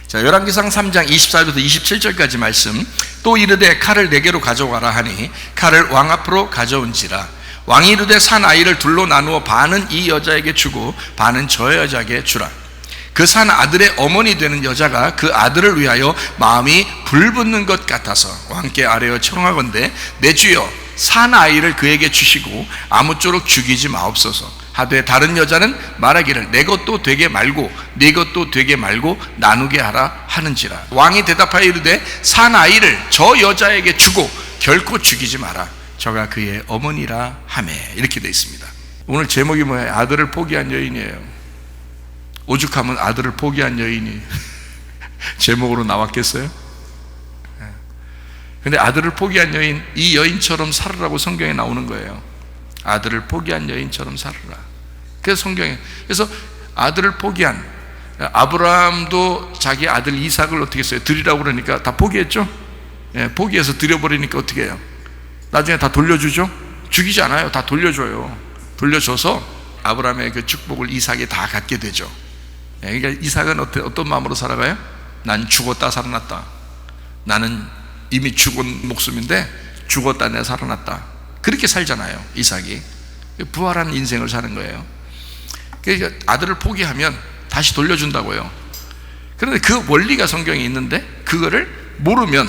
자, 열왕기상 3장 24절부터 27절까지 말씀. 또 이르되 칼을 4개로 가져가라 하니 칼을 왕 앞으로 가져온지라. 왕이 이르되 산 아이를 둘로 나누어 반은 이 여자에게 주고 반은 저 여자에게 주라. 그 산 아들의 어머니 되는 여자가 그 아들을 위하여 마음이 불붙는 것 같아서 왕께 아뢰어 청하건대 내 주여 산 아이를 그에게 주시고 아무쪼록 죽이지 마옵소서. 하되 다른 여자는 말하기를 내 것도 되게 말고 네 것도 되게 말고 나누게 하라 하는지라. 왕이 대답하여 이르되 산 아이를 저 여자에게 주고 결코 죽이지 마라. 저가 그의 어머니라 하매. 이렇게 되어 있습니다. 오늘 제목이 뭐예요? 아들을 포기한 여인이에요. 오죽하면 아들을 포기한 여인이 제목으로 나왔겠어요? 근데 아들을 포기한 여인, 이 여인처럼 살으라고 성경에 나오는 거예요. 아들을 포기한 여인처럼 살으라. 그래서 성경에, 그래서 아들을 포기한, 아브라함도 자기 아들 이삭을 어떻게 했어요? 드리라고 그러니까 다 포기했죠? 포기해서 드려버리니까 어떻게 해요? 나중에 다 돌려주죠? 죽이지 않아요. 다 돌려줘요. 돌려줘서 아브라함의 그 축복을 이삭이 다 갖게 되죠. 그러니까 이삭은 어떤 마음으로 살아가요? 난 죽었다 살아났다. 나는 이미 죽은 목숨인데 죽었다 내가 살아났다. 그렇게 살잖아요. 이삭이 부활한 인생을 사는 거예요. 그러니까 아들을 포기하면 다시 돌려준다고요. 그런데 그 원리가 성경에 있는데 그거를 모르면,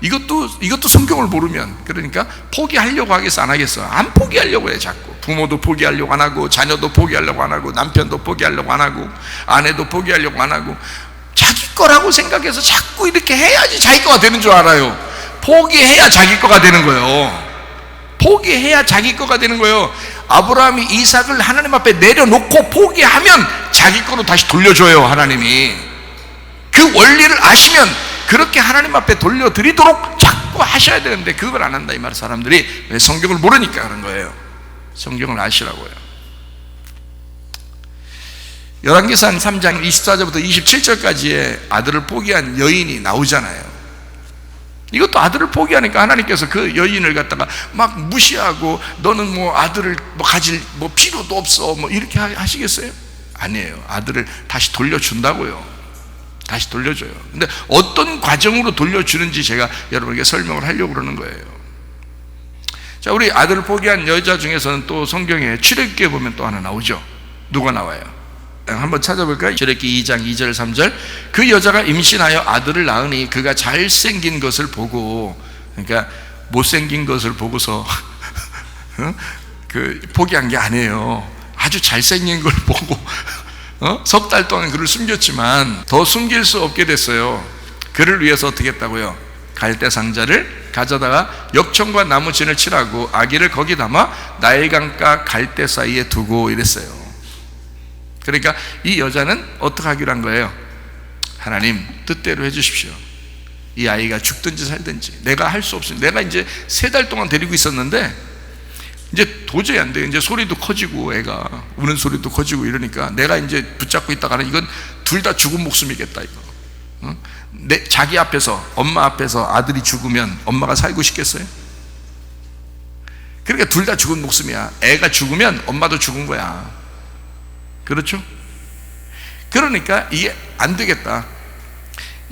이것도 성경을 모르면, 그러니까 포기하려고 하겠어 안 하겠어? 안 포기하려고 해. 자꾸 부모도 포기하려고 안 하고, 자녀도 포기하려고 안 하고, 남편도 포기하려고 안 하고, 아내도 포기하려고 안 하고, 자기 거라고 생각해서 자꾸 이렇게 해야지 자기 거가 되는 줄 알아요. 포기해야 자기 거가 되는 거예요. 포기해야 자기 거가 되는 거예요. 아브라함이 이삭을 하나님 앞에 내려놓고 포기하면 자기 거로 다시 돌려줘요. 하나님이 그 원리를 아시면 그렇게 하나님 앞에 돌려드리도록 자꾸 하셔야 되는데 그걸 안 한다 이 말. 사람들이 왜? 성경을 모르니까 그런 거예요. 성경을 아시라고요. 열왕기상 3장 24절부터 27절까지의 아들을 포기한 여인이 나오잖아요. 이것도 아들을 포기하니까 하나님께서 그 여인을 갖다가 막 무시하고 너는 뭐 아들을 뭐 가질 뭐 필요도 없어 뭐 이렇게 하시겠어요? 아니에요. 아들을 다시 돌려준다고요. 다시 돌려줘요. 근데 어떤 과정으로 돌려주는지 제가 여러분에게 설명을 하려고 그러는 거예요. 자, 우리 아들을 포기한 여자 중에서는 또 성경에 출애굽기에 보면 또 하나 나오죠. 누가 나와요? 한번 찾아볼까요? 출애굽기 2장 2절 3절. 그 여자가 임신하여 아들을 낳으니 그가 잘생긴 것을 보고, 그러니까 못생긴 것을 보고서 그 포기한 게 아니에요. 아주 잘생긴 걸 보고 석 달 동안 그를 숨겼지만 더 숨길 수 없게 됐어요. 그를 위해서 어떻게 했다고요? 갈대 상자를 가져다가 역청과 나무진을 칠하고 아기를 거기 담아 나일강가 갈대 사이에 두고 이랬어요. 그러니까 이 여자는 어떻게 하기로 한 거예요? 하나님 뜻대로 해주십시오. 이 아이가 죽든지 살든지 내가 할 수 없습니다. 내가 이제 3달 동안 데리고 있었는데 이제 도저히 안 돼요. 이제 소리도 커지고 애가 우는 소리도 커지고 이러니까 내가 이제 붙잡고 있다가는 이건 둘 다 죽은 목숨이겠다 이거. 자기 앞에서, 엄마 앞에서 아들이 죽으면 엄마가 살고 싶겠어요? 그러니까 둘 다 죽은 목숨이야. 애가 죽으면 엄마도 죽은 거야. 그렇죠? 그러니까 이게 안 되겠다.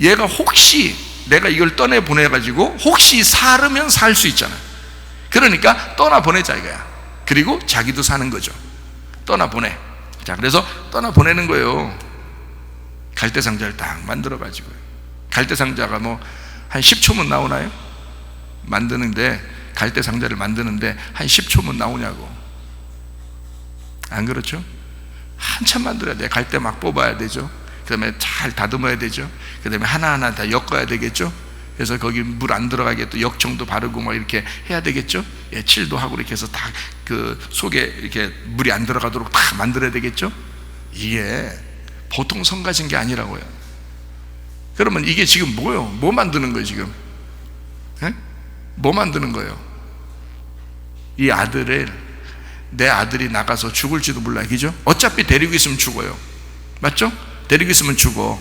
얘가 혹시 내가 이걸 떠내보내가지고 혹시 살으면 살 수 있잖아. 그러니까 떠나보내자 이거야. 그리고 자기도 사는 거죠. 떠나보내. 자, 그래서 떠나보내는 거예요. 갈대상자를 딱 만들어가지고요. 갈대상자가 뭐 한 10초면 나오나요? 만드는데, 갈대상자를 만드는데 한 10초면 나오냐고. 안 그렇죠? 한참 만들어야 돼. 갈대 막 뽑아야 되죠. 그 다음에 잘 다듬어야 되죠. 그 다음에 하나하나 다 엮어야 되겠죠. 그래서 거기 물 안 들어가게 또 역청도 바르고 막 이렇게 해야 되겠죠. 예, 칠도 하고 이렇게 해서 다 그 속에 이렇게 물이 안 들어가도록 다 만들어야 되겠죠. 이게 보통 성가진 게 아니라고요. 그러면 이게 지금 뭐예요? 뭐 만드는 거예요 지금? 예? 뭐 만드는 거예요? 이 아들을, 내 아들이 나가서 죽을지도 몰라, 그죠? 어차피 데리고 있으면 죽어요. 맞죠? 데리고 있으면 죽어.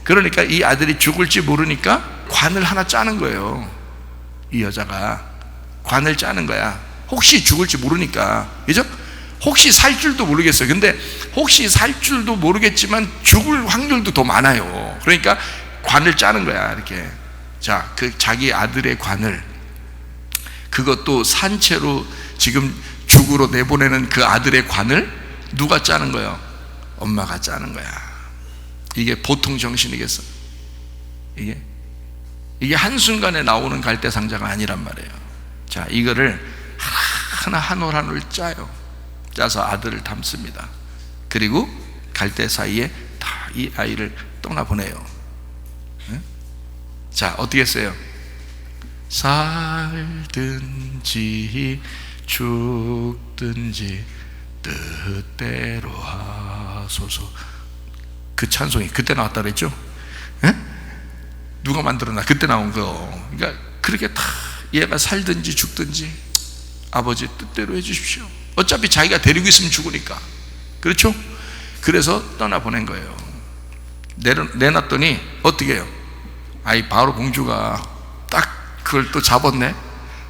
그러니까 이 아들이 죽을지 모르니까 관을 하나 짜는 거예요. 이 여자가 관을 짜는 거야. 혹시 죽을지 모르니까, 그죠? 혹시 살 줄도 모르겠어요. 근데 혹시 살 줄도 모르겠지만 죽을 확률도 더 많아요. 그러니까 관을 짜는 거야, 이렇게. 자, 그 자기 아들의 관을, 그것도 산채로 지금 죽으로 내보내는 그 아들의 관을 누가 짜는 거예요? 엄마가 짜는 거야. 이게 보통 정신이겠어? 이게 한순간에 나오는 갈대상자가 아니란 말이에요. 자, 이거를 하나 한 올 한 올 짜요. 짜서 아들을 담습니다. 그리고 갈대 사이에 다 이 아이를 떠나보내요. 자, 어떻게 했어요? 살든지 죽든지 뜻대로 하소서. 그 찬송이 그때 나왔다 그랬죠? 누가 만들어놔? 그때 나온 거. 그러니까 그렇게 다 얘가 살든지 죽든지 아버지 뜻대로 해주십시오. 어차피 자기가 데리고 있으면 죽으니까. 그렇죠? 그래서 떠나보낸 거예요. 내놨더니 어떻게 해요? 아이 바로 공주가 딱 그걸 또 잡았네.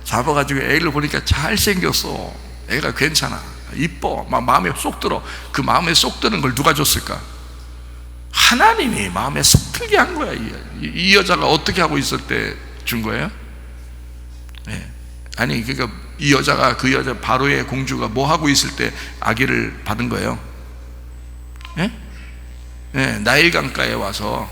잡아가지고 애를 보니까 잘생겼어. 애가 괜찮아, 이뻐, 막 마음에 쏙 들어. 그 마음에 쏙 드는 걸 누가 줬을까? 하나님이 마음에 쏙 들게 한 거야. 이 여자가 어떻게 하고 있을 때 준 거예요? 네. 아니, 그러니까 이 여자가, 그 여자 바로의 공주가 뭐 하고 있을 때 아기를 받은 거예요? 네? 네, 나일강가에 와서.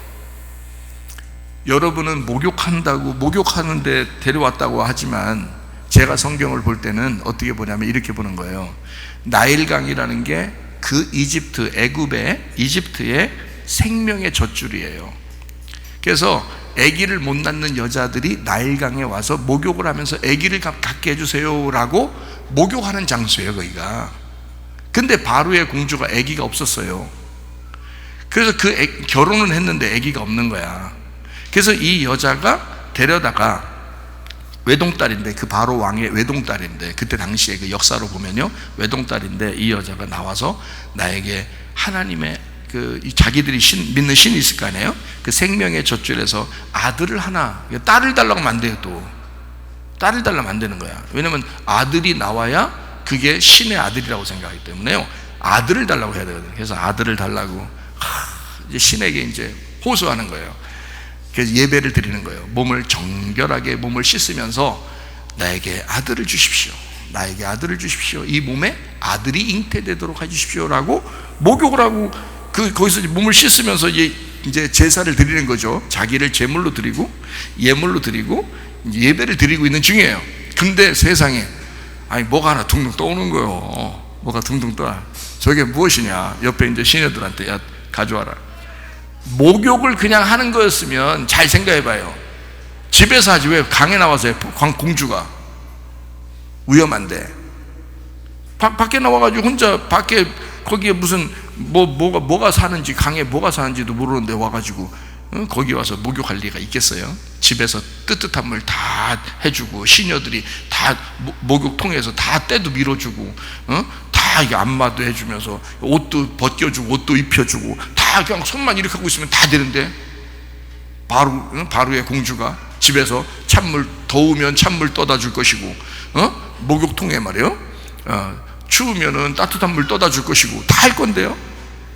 여러분은 목욕하는데 데려왔다고 하지만 제가 성경을 볼 때는 어떻게 보냐면 이렇게 보는 거예요. 나일강이라는 게 그 이집트의 생명의 젖줄이에요. 그래서 아기를 못 낳는 여자들이 나일강에 와서 목욕을 하면서 아기를 갖게 해주세요 라고 목욕하는 장소예요, 거기가. 근데 바로의 공주가 아기가 없었어요. 그래서 결혼은 했는데 아기가 없는 거야. 그래서 이 여자가 데려다가, 외동딸인데, 그 바로 왕의 외동딸인데, 그때 당시에 그 역사로 보면요, 외동딸인데 이 여자가 나와서 나에게 하나님의 자기들이 믿는 신이 있을 거 아니에요? 그 생명의 젖줄에서 아들을 하나, 딸을 달라고 하면 안 돼요. 또 딸을 달라고 하면 안 되는 거야. 왜냐면 아들이 나와야 그게 신의 아들이라고 생각하기 때문에요, 아들을 달라고 해야 되거든요. 그래서 아들을 달라고 이제 신에게 이제 호소하는 거예요. 그래서 예배를 드리는 거예요. 정결하게 몸을 씻으면서 나에게 아들을 주십시오, 나에게 아들을 주십시오, 이 몸에 아들이 잉태되도록 해주십시오 라고 목욕을 하고, 거기서 몸을 씻으면서 이제 제사를 드리는 거죠. 자기를 제물로 드리고 예물로 드리고 예배를 드리고 있는 중이에요. 근데 세상에, 아니 뭐가 하나 둥둥 떠오는 거예요. 뭐가 둥둥 떠. 저게 무엇이냐? 옆에 이제 시녀들한테, 야 가져와라. 목욕을 그냥 하는 거였으면 잘 생각해 봐요. 집에서 하지 왜 강에 나와서 해? 공주가 위험한데 밖에 나와가지고 혼자 밖에, 거기에 무슨 뭐가 사는지, 강에 뭐가 사는지도 모르는데 와가지고 거기 와서 목욕할 리가 있겠어요? 집에서 뜨뜻한 물 다 해주고 시녀들이 다 목욕통에서 다 때도 밀어주고 다 이게 안마도 해주면서 옷도 벗겨주고 옷도 입혀주고 다 그냥 손만 이렇게 하고 있으면 다 되는데, 바로의 공주가 집에서 찬물, 더우면 찬물 떠다 줄 것이고 목욕통에 말이에요, 추우면은 따뜻한 물 떠다 줄 것이고 다 할 건데요.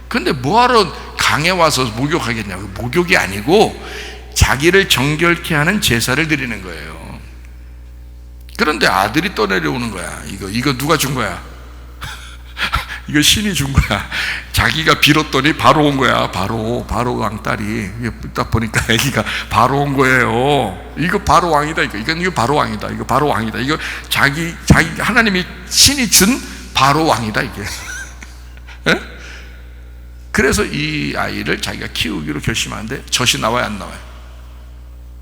근데 뭐하러 강에 와서 목욕하겠냐고. 목욕이 아니고 자기를 정결케 하는 제사를 드리는 거예요. 그런데 아들이 떠내려오는 거야. 이거 누가 준 거야? 이거 신이 준 거야. 자기가 빌었더니 바로 온 거야. 바로 왕딸이. 딱 보니까 아기가 바로 온 거예요. 이거 바로 왕이다. 이거 바로 왕이다. 이거 바로 왕이다. 이거 자기 하나님이, 신이 준 바로 왕이다, 이게. 에? 그래서 이 아이를 자기가 키우기로 결심하는데 젖이 나와요, 안 나와요?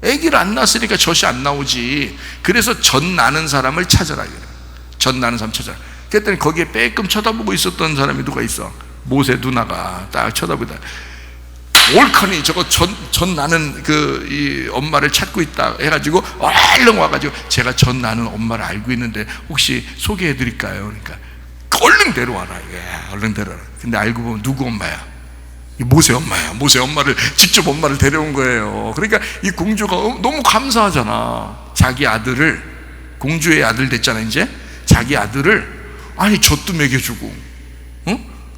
아기를 안 낳았으니까 젖이 안 나오지. 그래서 젖 나는 사람을 찾아라, 그래요. 젖 나는 사람 찾아라. 그랬더니 거기에 빼끔 쳐다보고 있었던 사람이 누가 있어? 모세 누나가 딱 쳐다보다, 올커니 저거 젖 나는 이 엄마를 찾고 있다 해가지고 얼른 와가지고, 제가 젖 나는 엄마를 알고 있는데 혹시 소개해 드릴까요? 그러니까 얼른 데려와라. 얼른 데려와라. 근데 알고 보면 누구 엄마야? 모세 엄마야. 모세 엄마를, 직접 엄마를 데려온 거예요. 그러니까 이 공주가 너무 감사하잖아. 자기 아들을, 공주의 아들 됐잖아. 이제 자기 아들을, 아니 젖도 먹여주고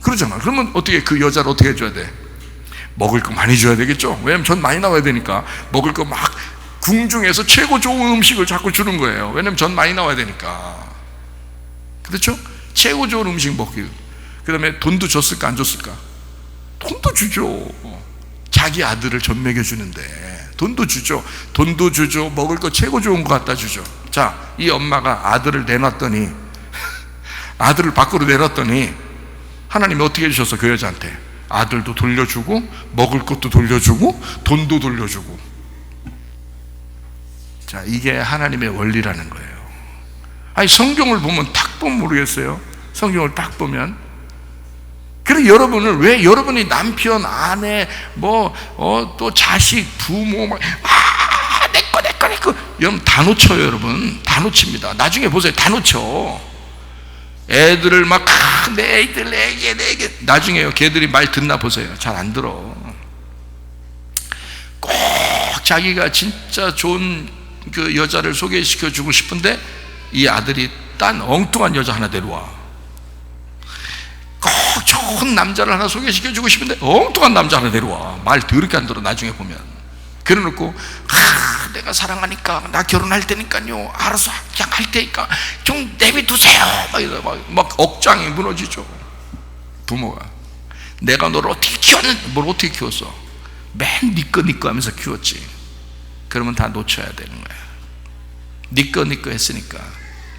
그러잖아. 그러면 어떻게, 그 여자를 어떻게 해줘야 돼? 먹을 거 많이 줘야 되겠죠. 왜냐면 전 많이 나와야 되니까 먹을 거 막 궁중에서 최고 좋은 음식을 자꾸 주는 거예요. 왜냐면 전 많이 나와야 되니까. 그렇죠? 최고 좋은 음식 먹기. 그 다음에 돈도 줬을까 안 줬을까? 돈도 주죠. 자기 아들을 전 먹여주는데 돈도 주죠. 돈도 주죠. 먹을 거 최고 좋은 거 갖다 주죠. 자, 이 엄마가 아들을 내놨더니, 아들을 밖으로 내놨더니 하나님이 어떻게 해주셨어? 그 여자한테 아들도 돌려주고 먹을 것도 돌려주고 돈도 돌려주고. 자, 이게 하나님의 원리라는 거예요. 아니, 성경을 보면 딱 보면 모르겠어요. 성경을 딱 보면. 그래, 여러분을 왜 여러분이 남편, 아내, 또 자식, 부모 내거 여러분 다 놓쳐요. 여러분 다 놓칩니다. 나중에 보세요. 다 놓쳐. 애들을 막 내 애들 내게 나중에요. 걔들이 말 듣나 보세요. 잘 안 들어. 꼭 자기가 진짜 좋은 그 여자를 소개시켜 주고 싶은데 이 아들이 딴 엉뚱한 여자 하나 데려와. 꼭 좋은 남자를 하나 소개시켜 주고 싶은데 엉뚱한 남자 하나 데려와. 말 더럽게 안 들어. 나중에 보면. 그래 놓고 내가 사랑하니까 나 결혼할 테니까요, 알아서 그냥 할 테니까 좀 내비두세요 막 억장이 무너지죠. 부모가 내가 너를 어떻게 키웠는데, 뭘 어떻게 키웠어? 맨 니꺼 하면서 키웠지. 그러면 다 놓쳐야 되는 거야. 니꺼 했으니까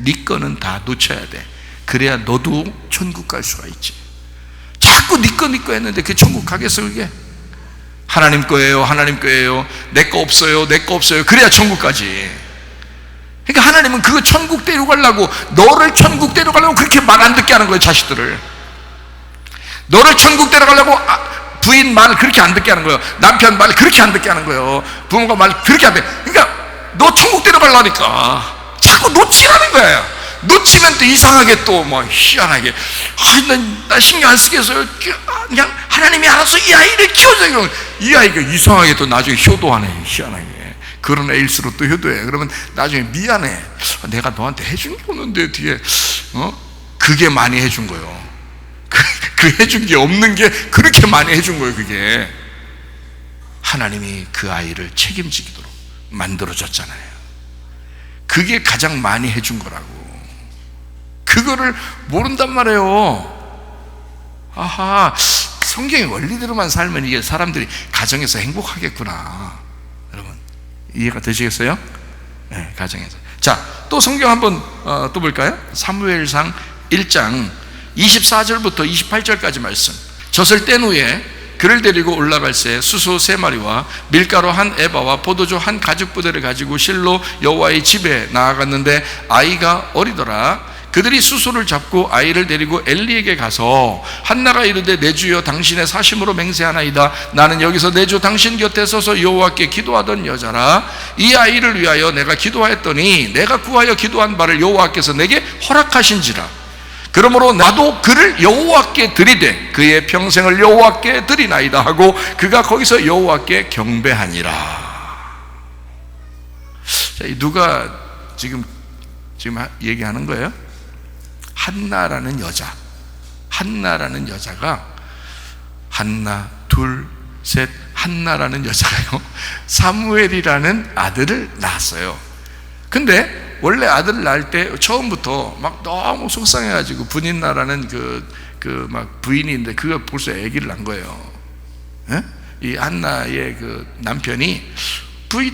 니꺼는 다 놓쳐야 돼. 그래야 너도 천국 갈 수가 있지. 자꾸 니꺼 했는데 그게 천국 가겠어? 그게 하나님 거예요, 하나님 거예요, 내 거 없어요, 내 거 없어요. 그래야 천국 가지. 그러니까 하나님은 그거 천국 데려가려고, 너를 천국 데려가려고 그렇게 말 안 듣게 하는 거예요. 자식들을 너를 천국 데려가려고 부인 말 그렇게 안 듣게 하는 거예요. 남편 말 그렇게 안 듣게 하는 거예요. 부모가 말 그렇게 안 듣게. 그러니까 너 천국 데려가려니까 자꾸 놓치라는 거예요. 놓치면 또 이상하게 또 희한하게 나 신경 안 쓰겠어요. 그냥 하나님이 알아서 이 아이를 키워줘요. 이 아이가 이상하게 또 나중에 효도하네. 희한하게 그런 애일수록 또 효도해. 그러면 나중에 미안해. 내가 너한테 해준 게 없는데 뒤에 그게 많이 해준 거예요. 그 해준 게 없는 게 그렇게 많이 해준 거예요. 그게 하나님이 그 아이를 책임지도록 만들어줬잖아요. 그게 가장 많이 해준 거라고. 그거를 모른단 말이에요. 아하, 성경의 원리대로만 살면 이게 사람들이 가정에서 행복하겠구나. 여러분 이해가 되시겠어요? 네, 가정에서. 자, 또 성경 한번 또 볼까요? 사무엘상 1장 24절부터 28절까지 말씀. 젖을 뗀 후에 그를 데리고 올라갈새 수소 3마리와 밀가루 1에바와 포도주 1가죽부대를 가지고 실로 여호와의 집에 나아갔는데 아이가 어리더라. 그들이 수소를 잡고 아이를 데리고 엘리에게 가서 한나가 이르되 내 주여 당신의 사심으로 맹세하나이다. 나는 여기서 내 주 당신 곁에 서서 여호와께 기도하던 여자라. 이 아이를 위하여 내가 기도하였더니 내가 구하여 기도한 바를 여호와께서 내게 허락하신지라. 그러므로 나도 그를 여호와께 드리되 그의 평생을 여호와께 드리나이다 하고 그가 거기서 여호와께 경배하니라. 자, 누가 지금 얘기하는 거예요? 한나라는 여자가 한나, 둘, 셋, 한나라는 여자가요 사무엘이라는 아들을 낳았어요. 근데 원래 아들을 낳을 때 처음부터 막 너무 속상해가지고 분인나라는 막 부인인데 그가 벌써 아기를 낳은 거예요. 에? 이 한나의 그 남편이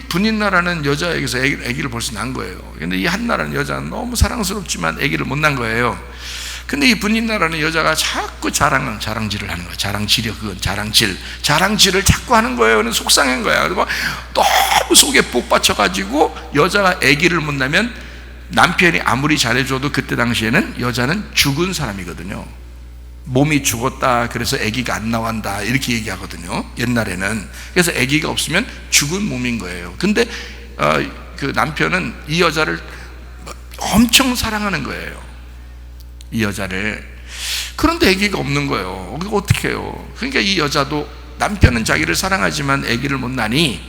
분인나라는 여자에게서 아기를 벌써 낳은 거예요. 근데 이 한나라는 여자는 너무 사랑스럽지만 아기를 못 낳은 거예요. 근데 이 분인나라는 여자가 자꾸 자랑질을 하는 거예요. 자랑질이요, 그건 자랑질을 자꾸 하는 거예요. 그래서 속상한 거야. 그래서 너무 속에 복 받쳐가지고 여자가 아기를 못 낳으면 남편이 아무리 잘해줘도 그때 당시에는 여자는 죽은 사람이거든요. 몸이 죽었다, 그래서 아기가 안 나온다 이렇게 얘기하거든요, 옛날에는. 그래서 아기가 없으면 죽은 몸인 거예요. 근데 그 남편은 이 여자를 엄청 사랑하는 거예요, 이 여자를. 그런데 아기가 없는 거예요. 어떻게 해요? 그러니까 이 여자도, 남편은 자기를 사랑하지만 아기를 못 낳으니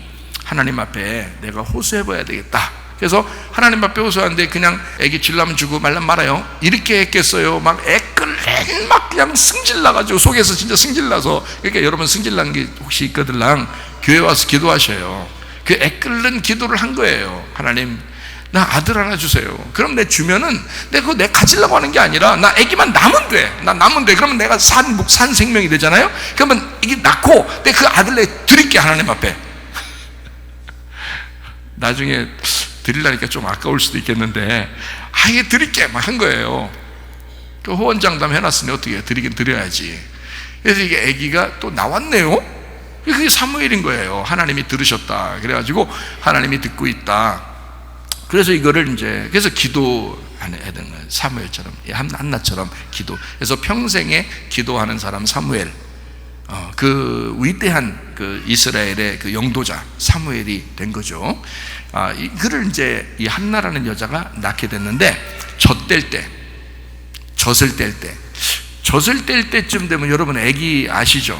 하나님 앞에 내가 호소해봐야 되겠다. 그래서 하나님 앞에 호소하는데 그냥 애기 주려면 주고 말라면 말아요. 이렇게 했겠어요? 막 애끌레 막 그냥 승질나가지고 속에서 진짜 승질나서. 그러니까 여러분 승질난 게 혹시 있거들랑 교회 와서 기도하셔요. 그 애끓는 기도를 한 거예요. 하나님, 나 아들 하나 주세요. 그럼 내 주면은 내가 그거 내가 가지려고 하는 게 아니라 나 애기만 낳으면 돼. 나 낳으면 돼. 그러면 내가 산 생명이 되잖아요. 그러면 이게 낳고 내가 그 아들 내 드릴게, 하나님 앞에. 나중에 드리려니까 좀 아까울 수도 있겠는데 아예 드릴게 막 한 거예요. 그 호언장담 해놨으니 어떻게 해? 드리긴 드려야지. 그래서 이게 애기가 또 나왔네요. 그게 사무엘인 거예요. 하나님이 들으셨다. 그래가지고 하나님이 듣고 있다. 그래서 이거를 이제 그래서 기도해야 되는 거예요. 사무엘처럼, 한나처럼 기도. 그래서 평생에 기도하는 사람 사무엘, 그 위대한 그 이스라엘의 그 영도자 사무엘이 된 거죠. 그를 이제 이 한나라는 여자가 낳게 됐는데 젖을 뗄 때쯤 되면 여러분 아기 아시죠?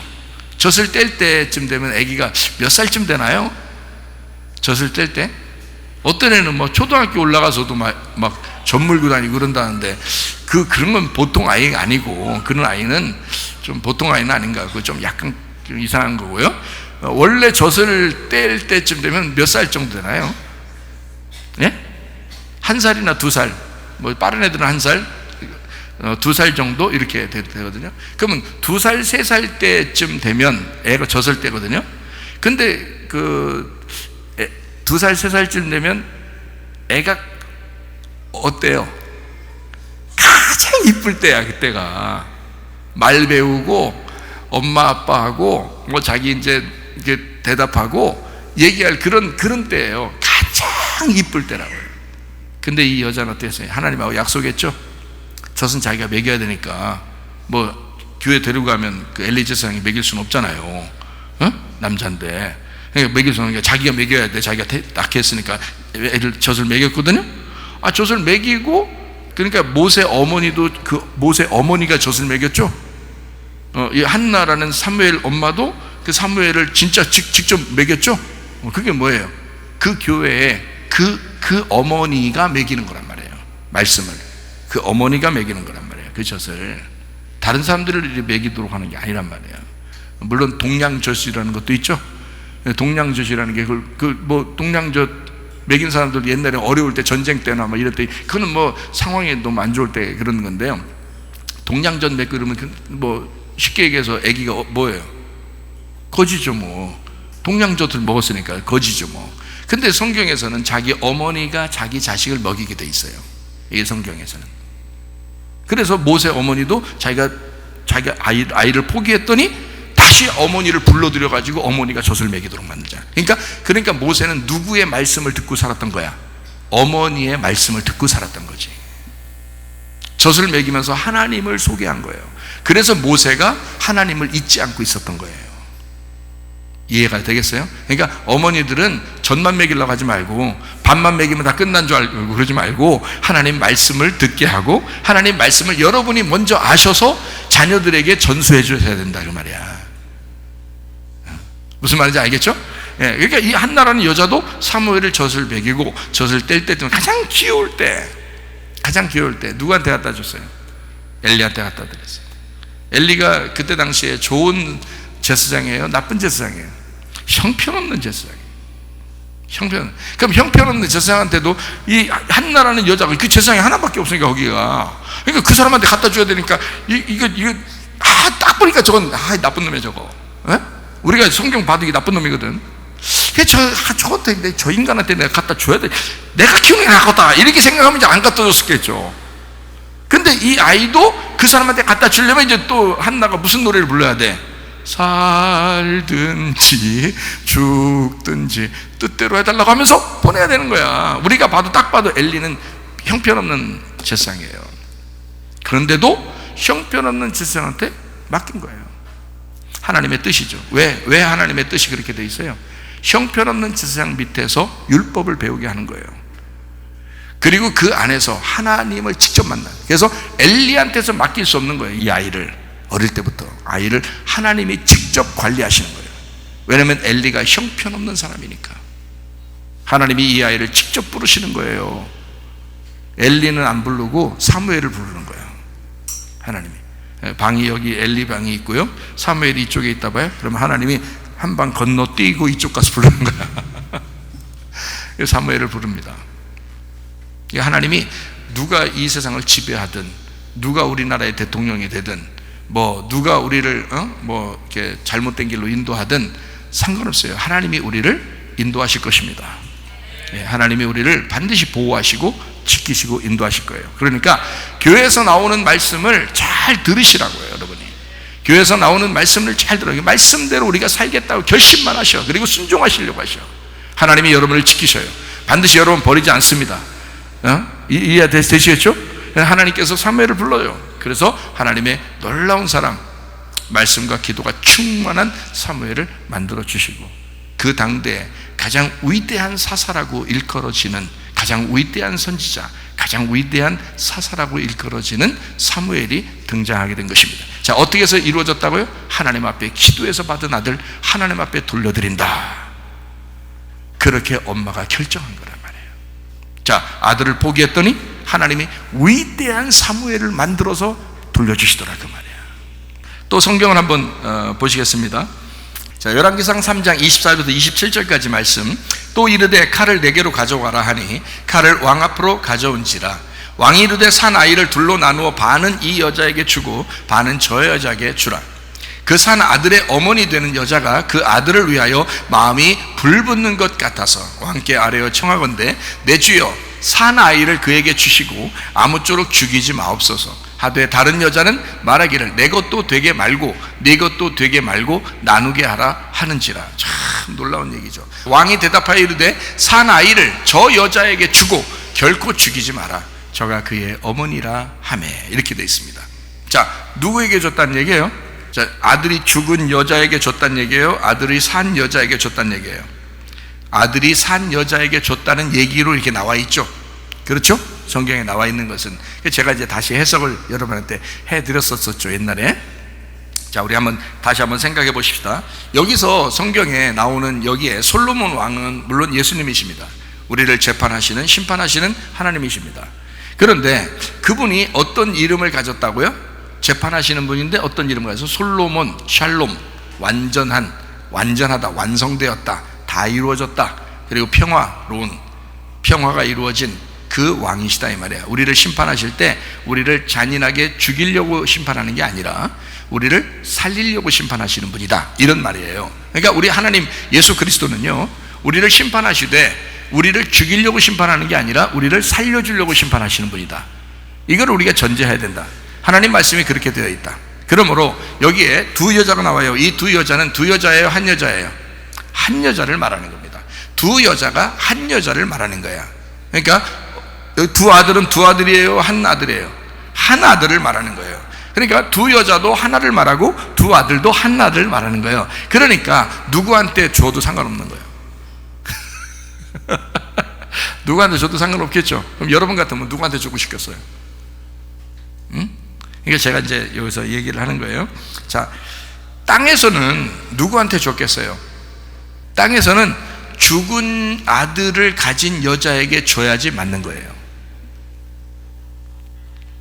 젖을 뗄 때쯤 되면 아기가 몇 살쯤 되나요? 젖을 뗄 때? 어떤 애는 뭐 초등학교 올라가서도 막 젖물고 다니고 그런다는데 그런 건 보통 아이가 아니고, 그런 아이는 좀 보통 아이는 아닌가, 그 좀 약간 좀 이상한 거고요. 원래 젖을 뗄 때쯤 되면 몇 살 정도 되나요? 예? 1살이나 2살, 뭐 빠른 애들은 1살, 2살 정도 이렇게 되거든요. 그러면 2살, 3살 때쯤 되면 애가 젖을 떼거든요. 근데 2살, 3살쯤 되면 애가 어때요? 가장 이쁠 때야, 그때가. 말 배우고 엄마 아빠하고 뭐 자기 이제 이렇게 대답하고 얘기할 그런 때예요. 가장 이쁠 때라고요. 근데 이 여자는 어땠어요? 하나님하고 약속했죠? 젖은 자기가 먹여야 되니까. 뭐 교회 데리고 가면 그 엘리 제사장이 먹일 수는 없잖아요. 남자인데. 그러니까 먹일 수는 없으니까 자기가 먹여야 돼. 자기가 낳게 했으니까 애들 젖을 먹였거든요. 젖을 먹이고, 그러니까 모세 어머니도 모세 어머니가 젖을 먹였죠. 이 한나라는 사무엘 엄마도 그 사무엘을 진짜 직접 먹였죠. 그게 뭐예요? 그 교회에 그 어머니가 먹이는 거란 말이에요. 말씀을 그 어머니가 먹이는 거란 말이에요. 그 젖을 다른 사람들을 먹이도록 하는 게 아니란 말이에요. 물론 동량젖이라는 것도 있죠. 동량젖이라는 게 뭐 동량젖 먹인 사람들 옛날에 어려울 때, 전쟁 때나 뭐 이럴 때, 그거는 뭐 상황이 너무 안 좋을 때 그런 건데요. 동량젖 먹고 그러면 뭐 쉽게 얘기해서 아기가 뭐예요? 거지죠 뭐. 동량젖을 먹었으니까 거지죠 뭐. 근데 성경에서는 자기 어머니가 자기 자식을 먹이게 돼 있어요. 이게 성경에서는. 그래서 모세 어머니도 자기가 아이를 포기했더니 다시 어머니를 불러들여 가지고 어머니가 젖을 먹이도록 만들잖아요. 그러니까 모세는 누구의 말씀을 듣고 살았던 거야? 어머니의 말씀을 듣고 살았던 거지. 젖을 먹이면서 하나님을 소개한 거예요. 그래서 모세가 하나님을 잊지 않고 있었던 거예요. 이해가 되겠어요? 그러니까 어머니들은 젖만 먹이려고 하지 말고, 밥만 먹이면 다 끝난 줄 알고 그러지 말고, 하나님 말씀을 듣게 하고, 하나님 말씀을 여러분이 먼저 아셔서 자녀들에게 전수해 주셔야 된다, 그 말이야. 무슨 말인지 알겠죠? 그러니까 이 한나라는 여자도 사무엘을 젖을 먹이고 젖을 뗄 때 가장 귀여울 때 누구한테 갖다 줬어요? 엘리한테 갖다 드렸어요. 엘리가 그때 당시에 좋은 제사장이에요? 나쁜 제사장이에요? 형편없는 제사장이에요. 그럼 형편없는 제사장한테도 이 한나라는 여자가, 그 제사장이 하나밖에 없으니까 거기가, 그러니까 그 사람한테 갖다 줘야 되니까 이거 딱 보니까 저건 나쁜 놈이야 저거. 우리가 성경 봐도 이게 나쁜 놈이거든. 저 인간한테 내가 갖다 줘야 돼. 내가 키우는 게 낫겠다. 이렇게 생각하면 이제 안 갖다 줬었겠죠. 근데 이 아이도 그 사람한테 갖다 주려면 이제 또 한나가 무슨 노래를 불러야 돼? 살든지 죽든지 뜻대로 해달라고 하면서 보내야 되는 거야. 우리가 딱 봐도 엘리는 형편없는 제사장이에요. 그런데도 형편없는 제사장한테 맡긴 거예요. 하나님의 뜻이죠. 왜 하나님의 뜻이 그렇게 돼 있어요? 형편없는 제사장 밑에서 율법을 배우게 하는 거예요. 그리고 그 안에서 하나님을 직접 만나요. 그래서 엘리한테서 맡길 수 없는 거예요. 이 아이를, 어릴 때부터 아이를 하나님이 직접 관리하시는 거예요. 왜냐하면 엘리가 형편없는 사람이니까. 하나님이 이 아이를 직접 부르시는 거예요. 엘리는 안 부르고 사무엘을 부르는 거예요. 하나님이. 방이 여기 엘리 방이 있고요, 사무엘이 이쪽에 있다 봐요. 그러면 하나님이 한 방 건너뛰고 이쪽 가서 부르는 거야. 사무엘을 부릅니다. 하나님이 누가 이 세상을 지배하든, 누가 우리나라의 대통령이 되든, 누가 우리를 이렇게 잘못된 길로 인도하든 상관없어요. 하나님이 우리를 인도하실 것입니다. 하나님이 우리를 반드시 보호하시고 지키시고 인도하실 거예요. 그러니까 교회에서 나오는 말씀을 잘 들으시라고요, 여러분이. 교회에서 나오는 말씀을 잘 들어요. 말씀대로 우리가 살겠다고 결심만 하셔. 그리고 순종하시려고 하셔. 하나님이 여러분을 지키셔요. 반드시 여러분 버리지 않습니다. 이해 되시겠죠? 하나님께서 사무엘을 불러요. 그래서 하나님의 놀라운 사랑, 말씀과 기도가 충만한 사무엘을 만들어 주시고, 그 당대에 가장 위대한 사사라고 일컬어지는, 가장 위대한 선지자, 가장 위대한 사사라고 일컬어지는 사무엘이 등장하게 된 것입니다. 자, 어떻게 해서 이루어졌다고요? 하나님 앞에 기도해서 받은 아들 하나님 앞에 돌려드린다. 그렇게 엄마가 결정한 거란 말이에요. 자, 아들을 포기했더니 하나님이 위대한 사무엘을 만들어서 돌려주시더라, 그 말이에요. 또 성경을 한번 보시겠습니다. 자, 열왕기상 3장 24절부터 27절까지 말씀. 또 이르되 칼을 4개로 가져가라 하니 칼을 왕 앞으로 가져온지라. 왕이 이르되 산 아이를 둘로 나누어 반은 이 여자에게 주고 반은 저 여자에게 주라. 그 산 아들의 어머니 되는 여자가 그 아들을 위하여 마음이 불붙는 것 같아서 왕께 아뢰어 청하건대 내 주여 산 아이를 그에게 주시고 아무쪼록 죽이지 마옵소서. 하되 다른 여자는 말하기를 내 것도 되게 말고 네 것도 되게 말고 나누게 하라 하는지라. 참 놀라운 얘기죠. 왕이 대답하여 이르되 산 아이를 저 여자에게 주고 결코 죽이지 마라. 저가 그의 어머니라 하매. 이렇게 되어 있습니다. 자, 누구에게 줬다는 얘기예요? 자, 아들이 죽은 여자에게 줬다는 얘기예요? 아들이 산 여자에게 줬다는 얘기예요? 아들이 산 여자에게 줬다는 얘기로 이렇게 나와 있죠. 그렇죠? 성경에 나와 있는 것은. 제가 이제 다시 해석을 여러분한테 해드렸었죠, 옛날에. 자, 우리 다시 한번 생각해 보십시다. 여기서 성경에 나오는 여기에 솔로몬 왕은 물론 예수님이십니다. 우리를 재판하시는, 심판하시는 하나님이십니다. 그런데 그분이 어떤 이름을 가졌다고요? 재판하시는 분인데 어떤 이름을 가져서 솔로몬, 샬롬, 완전한, 완전하다, 완성되었다, 다 이루어졌다, 그리고 평화로운, 평화가 이루어진 그 왕이시다, 이 말이에요. 우리를 심판하실 때 우리를 잔인하게 죽이려고 심판하는 게 아니라 우리를 살리려고 심판하시는 분이다, 이런 말이에요. 그러니까 우리 하나님 예수 그리스도는요, 우리를 심판하시되 우리를 죽이려고 심판하는 게 아니라 우리를 살려주려고 심판하시는 분이다. 이걸 우리가 전제해야 된다. 하나님 말씀이 그렇게 되어 있다. 그러므로 여기에 두 여자가 나와요. 이 두 여자는 두 여자예요, 한 여자예요? 한 여자를 말하는 겁니다. 두 여자가 한 여자를 말하는 거야. 그러니까 두 아들은 두 아들이에요, 한 아들이에요? 한 아들을 말하는 거예요. 그러니까 두 여자도 하나를 말하고 두 아들도 한 아들을 말하는 거예요. 그러니까 누구한테 줘도 상관없는 거예요. 누구한테 줘도 상관없겠죠. 그럼 여러분 같으면 누구한테 주고 싶겠어요? 이게 제가 이제 여기서 얘기를 하는 거예요. 자, 땅에서는 누구한테 줬겠어요? 땅에서는 죽은 아들을 가진 여자에게 줘야지 맞는 거예요.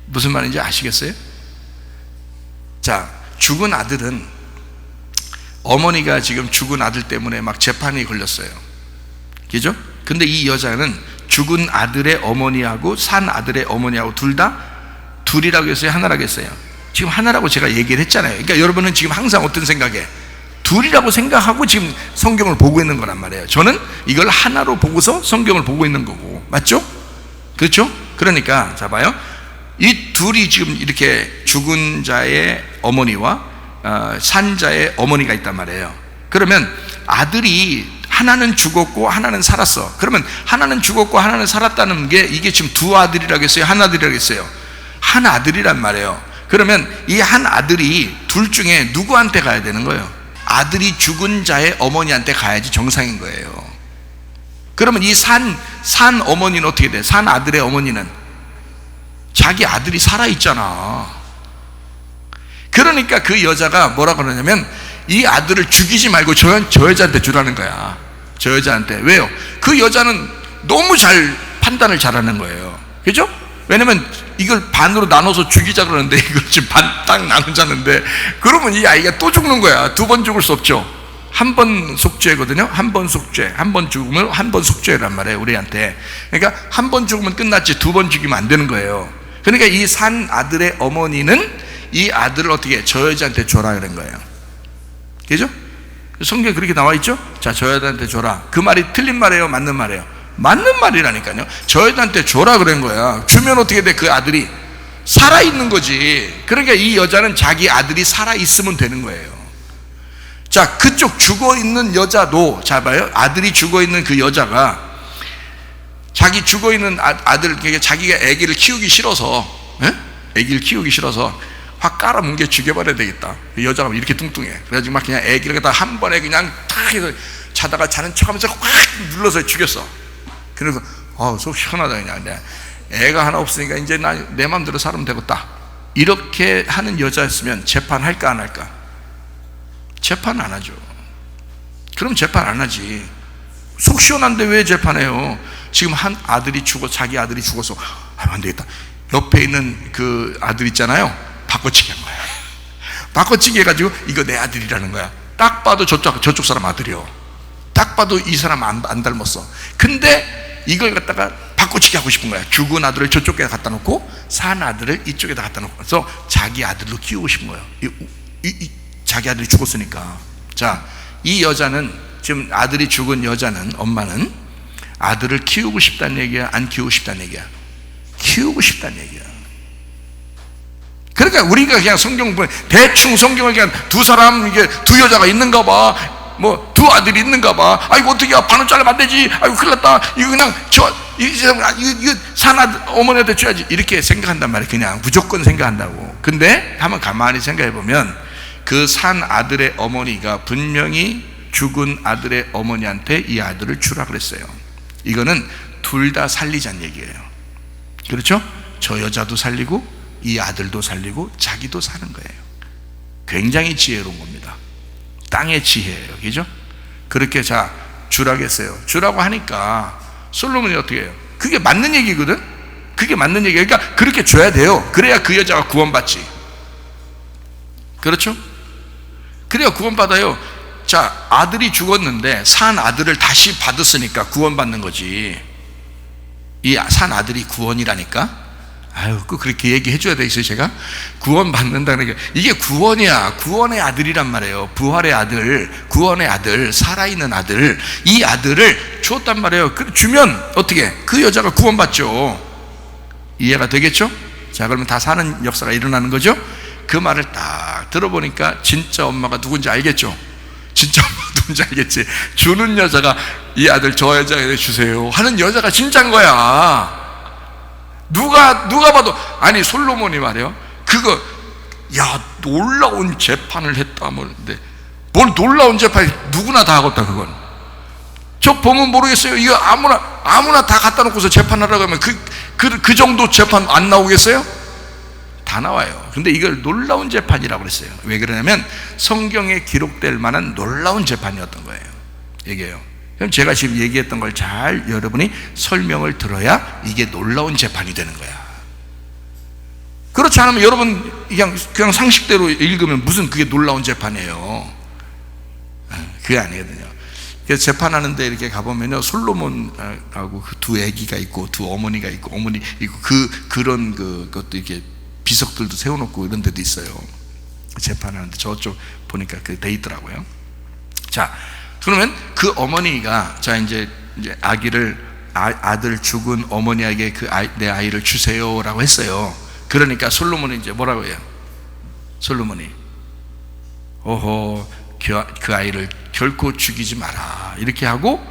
무슨 말인지 아시겠어요? 자, 죽은 아들은 어머니가 지금 죽은 아들 때문에 막 재판이 걸렸어요. 그죠? 근데 이 여자는 죽은 아들의 어머니하고 산 아들의 어머니하고 둘이라고 했어요? 하나라고 했어요? 지금 하나라고 제가 얘기를 했잖아요. 그러니까 여러분은 지금 항상 어떤 생각에? 둘이라고 생각하고 지금 성경을 보고 있는 거란 말이에요. 저는 이걸 하나로 보고서 성경을 보고 있는 거고, 맞죠? 그렇죠? 그러니까 자 봐요. 이 둘이 지금 이렇게 죽은 자의 어머니와 산 자의 어머니가 있단 말이에요. 그러면 아들이 하나는 죽었고 하나는 살았어. 그러면 하나는 죽었고 하나는 살았다는 게 이게 지금 두 아들이라고 했어요? 한 아들이라고 했어요? 한 아들이란 말이에요. 그러면 이 한 아들이 둘 중에 누구한테 가야 되는 거예요? 아들이 죽은 자의 어머니한테 가야지 정상인 거예요. 그러면 이 산 어머니는 어떻게 돼? 산 아들의 어머니는 자기 아들이 살아있잖아. 그러니까 그 여자가 뭐라고 그러냐면 이 아들을 죽이지 말고 저 여자한테 주라는 거야. 저 여자한테. 왜요? 그 여자는 너무 잘 판단을 잘하는 거예요. 그죠? 왜냐면 이걸 반으로 나눠서 죽이자 그러는데 이걸 지금 반 딱 나누자는데, 그러면 이 아이가 또 죽는 거야. 두 번 죽을 수 없죠. 한 번 속죄거든요. 한 번 속죄. 한 번 죽으면 한 번 속죄란 말이에요, 우리한테. 그러니까 한 번 죽으면 끝났지 두 번 죽이면 안 되는 거예요. 그러니까 이 산 아들의 어머니는 이 아들을 어떻게 해? 저 여자한테 줘라 그런 거예요. 그죠? 성경에 그렇게 나와 있죠? 자, 저 여자한테 줘라. 그 말이 틀린 말이에요, 맞는 말이에요? 맞는 말이라니까요. 저 여자한테 줘라 그런 거야. 주면 어떻게 돼? 그 아들이 살아있는 거지. 그러니까 이 여자는 자기 아들이 살아있으면 되는 거예요. 자, 그쪽 죽어있는 여자도, 자 봐요, 아들이 죽어있는 그 여자가 자기 죽어있는 아들, 그러니까 자기가 아기를 키우기 싫어서, 아기를 키우기 싫어서 확 깔아뭉개 죽여버려야 되겠다. 그 여자가 이렇게 뚱뚱해. 그래가지고 막 그냥 아기를 갖다 한 번에 그냥 탁 해서 자다가 자는 척 하면서 확 눌러서 죽였어. 그래서 속 시원하다. 그냥 애가 하나 없으니까 이제 내 마음대로 살면 되겠다. 이렇게 하는 여자였으면 재판할까 안 할까? 재판 안 하죠. 그럼 재판 안 하지. 속 시원한데 왜 재판해요? 지금 한 아들이 자기 아들이 죽어서 안 되겠다. 옆에 있는 그 아들 있잖아요, 바꿔치기 한 거야. 바꿔치기 해가지고 이거 내 아들이라는 거야. 딱 봐도 저쪽 사람 아들이요. 딱 봐도 이 사람 안 닮았어. 근데 이걸 갖다가 바꿔치기 하고 싶은 거야. 죽은 아들을 저쪽에 갖다 놓고 산 아들을 이쪽에다 갖다 놓고, 그래서 자기 아들로 키우고 싶은 거예요. 자기 아들이 죽었으니까. 자, 이 여자는, 지금 아들이 죽은 여자는, 엄마는 아들을 키우고 싶다는 얘기야, 안 키우고 싶다는 얘기야? 키우고 싶다는 얘기야. 그러니까 우리가 그냥 성경 보면 대충 성경을 그냥 두 사람, 이게 두 여자가 있는가 봐, 뭐 두 아들이 있는가 봐, 아이고 어떻게 반을 잘라면 안 되지, 아이고 큰일 났다, 이거 그냥 이거 산 아들 어머니한테 줘야지, 이렇게 생각한단 말이에요. 그냥 무조건 생각한다고. 근데 한번 가만히 생각해 보면 그 산 아들의 어머니가 분명히 죽은 아들의 어머니한테 이 아들을 주라 그랬어요. 이거는 둘 다 살리자는 얘기예요. 그렇죠? 저 여자도 살리고 이 아들도 살리고 자기도 사는 거예요. 굉장히 지혜로운 겁니다. 땅의 지혜예요. 그죠? 그렇게 자 주라고 했어요. 주라고 하니까 솔로몬이 어떻게 해요? 그게 맞는 얘기거든? 그게 맞는 얘기예요. 그러니까 그렇게 줘야 돼요. 그래야 그 여자가 구원받지. 그렇죠? 그래야 구원받아요. 자, 아들이 죽었는데 산 아들을 다시 받았으니까 구원받는 거지. 이 산 아들이 구원이라니까? 아유, 그렇게 얘기해 줘야 되겠어요, 제가? 구원받는다는 게, 이게 구원이야. 구원의 아들이란 말이에요. 부활의 아들, 구원의 아들, 살아있는 아들, 이 아들을 주었단 말이에요. 주면 어떻게? 그 여자가 구원받죠. 이해가 되겠죠? 자, 그러면 다 사는 역사가 일어나는 거죠? 그 말을 딱 들어보니까 진짜 엄마가 누군지 알겠죠? 진짜 엄마가 누군지 알겠지? 주는 여자가 이 아들 저 여자에게 주세요 하는 여자가 진짜인 거야. 누가 봐도, 아니 솔로몬이 말이에요, 그거 야 놀라운 재판을 했다 뭐는데, 뭘 놀라운 재판이, 누구나 다 하겠다. 그건 저 보면 모르겠어요. 이거 아무나 다 갖다 놓고서 재판하라고 하면 그 정도 재판 안 나오겠어요? 다 나와요. 근데 이걸 놀라운 재판이라고 그랬어요. 왜 그러냐면 성경에 기록될 만한 놀라운 재판이었던 거예요. 얘기해요. 그럼 제가 지금 얘기했던 걸 잘 여러분이 설명을 들어야 이게 놀라운 재판이 되는 거야. 그렇지 않으면 여러분 그냥 상식대로 읽으면 무슨 그게 놀라운 재판이에요. 그게 아니거든요. 그래서 재판하는데 이렇게 가보면요, 솔로몬하고 그 두 아기가 있고 두 어머니가 있고 어머니 있고 그런 것도 이렇게 비석들도 세워놓고 이런 데도 있어요. 재판하는데 저쪽 보니까 그 돼 있더라고요. 자, 그러면 그 어머니가 자 이제 아들 죽은 어머니에게 내 아이를 주세요라고 했어요. 그러니까 솔로몬이 이제 뭐라고 해요? 솔로몬이 그 아이를 결코 죽이지 마라 이렇게 하고,